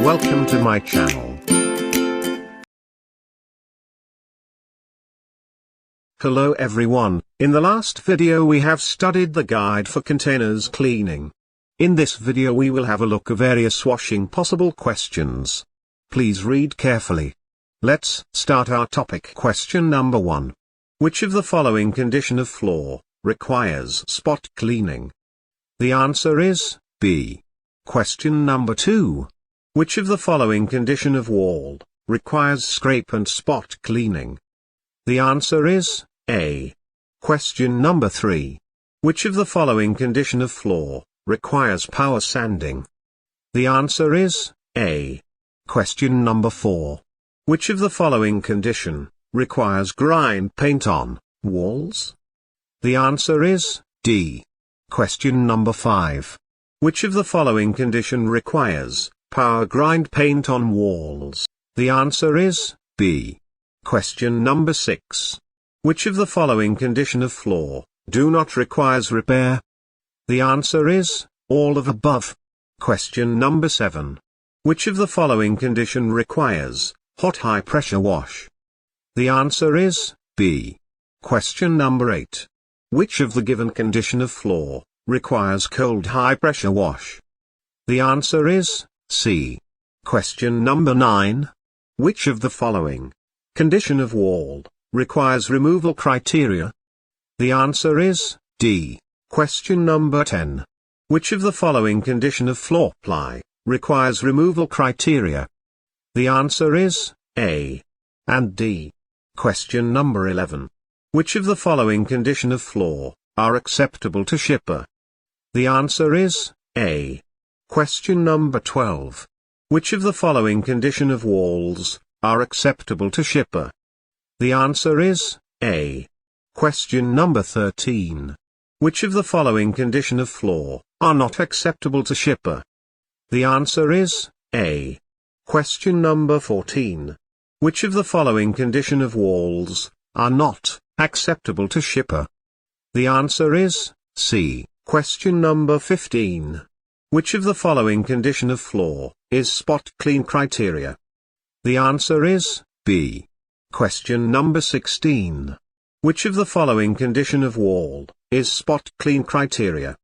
Welcome to my channel. Hello everyone, in the last video we have studied the guide for containers cleaning. In this video we will have a look at various washing possible questions. Please read carefully. Let's start our topic. Question number 1. Which of the following condition of floor requires spot cleaning? The answer is B. Question number 2. Which of the following condition of wall requires scrape and spot cleaning? The answer is A. Question number 3. Which of the following condition of floor requires power sanding? The answer is A. Question number 4. Which of the following condition requires grind paint on walls? The answer is D. Question number 5. Which of the following condition requires power grind paint on walls? The answer is B. Question number 6. Which of the following condition of floor do not requires repair? The answer is all of above. Question number 7. Which of the following condition requires hot high pressure wash? The answer is B. Question number 8. Which of the given condition of floor requires cold high pressure wash? The answer is C. Question number 9. Which of the following condition of wall requires removal criteria? The answer is D. Question number 10. Which of the following condition of floor ply requires removal criteria? The answer is A and D. Question number 11. Which of the following condition of floor are acceptable to shipper? The answer is A. Question number 12. Which of the following condition of walls are acceptable to shipper? The answer is A. Question number 13. Which of the following condition of floor are not acceptable to shipper? The answer is A. Question number 14. Which of the following condition of walls are not acceptable to shipper? The answer is C. Question number 15. Which of the following condition of floor is spot clean criteria? The answer is B. Question number 16. Which of the following condition of wall is spot clean criteria?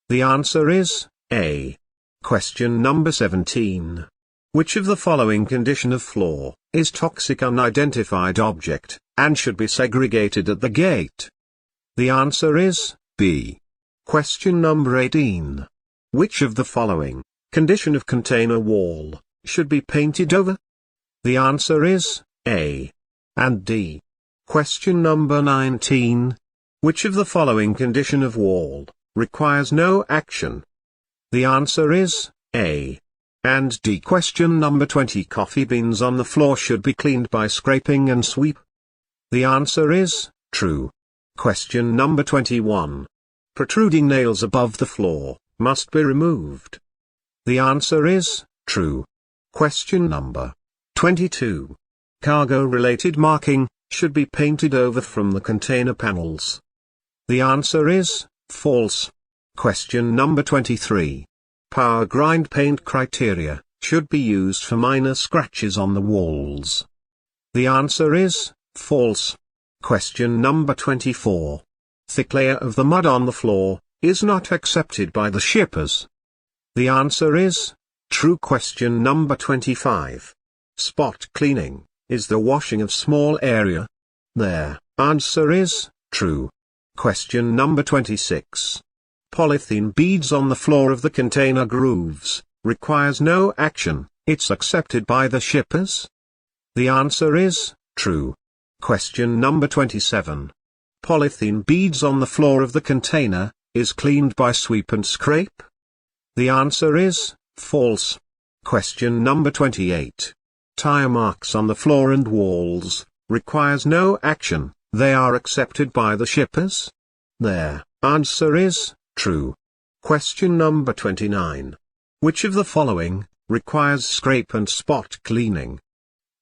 The answer is A. Question number 17. Which of the following condition of floor is toxic unidentified object and should be segregated at the gate? The answer is B. Question number 18. Which of the following condition of container wall should be painted over? The answer is A and D. Question number 19. Which of the following condition of wall requires no action? The answer is A and D. Question number 20. Coffee beans on the floor should be cleaned by scraping and sweep. The answer is true. Question number 21. Protruding nails above the floor must be removed. The answer is true. Question number 22. Cargo-related marking should be painted over from the container panels. The answer is false. Question number 23. Power grind paint criteria should be used for minor scratches on the walls. The answer is false. Question number 24. Thick layer of the mud on the floor is not accepted by the shippers. The answer is true. Question number 25. Spot cleaning is the washing of small area. Their answer is true. Question number 26. Polythene beads on the floor of the container grooves requires no action, it's accepted by the shippers. The answer is true. Question number 27. Polythene beads on the floor of the container is cleaned by sweep and scrape. The answer is false. Question number 28. Tire marks on the floor and walls requires no action, they are accepted by the shippers. Their answer is true. Question number 29. Which of the following requires scrape and spot cleaning?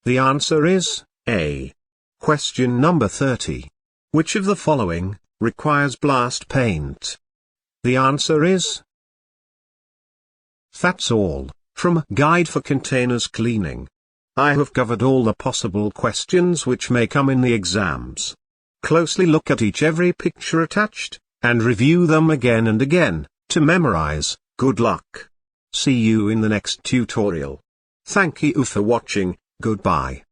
The answer is A. Question number 30. Which of the following requires blast paint? The answer is. That's all. From Guide for Containers Cleaning. I have covered all the possible questions which may come in the exams. Closely look at every picture attached, and review them again and again, to memorize. Good luck. See you in the next tutorial. Thank you for watching, goodbye.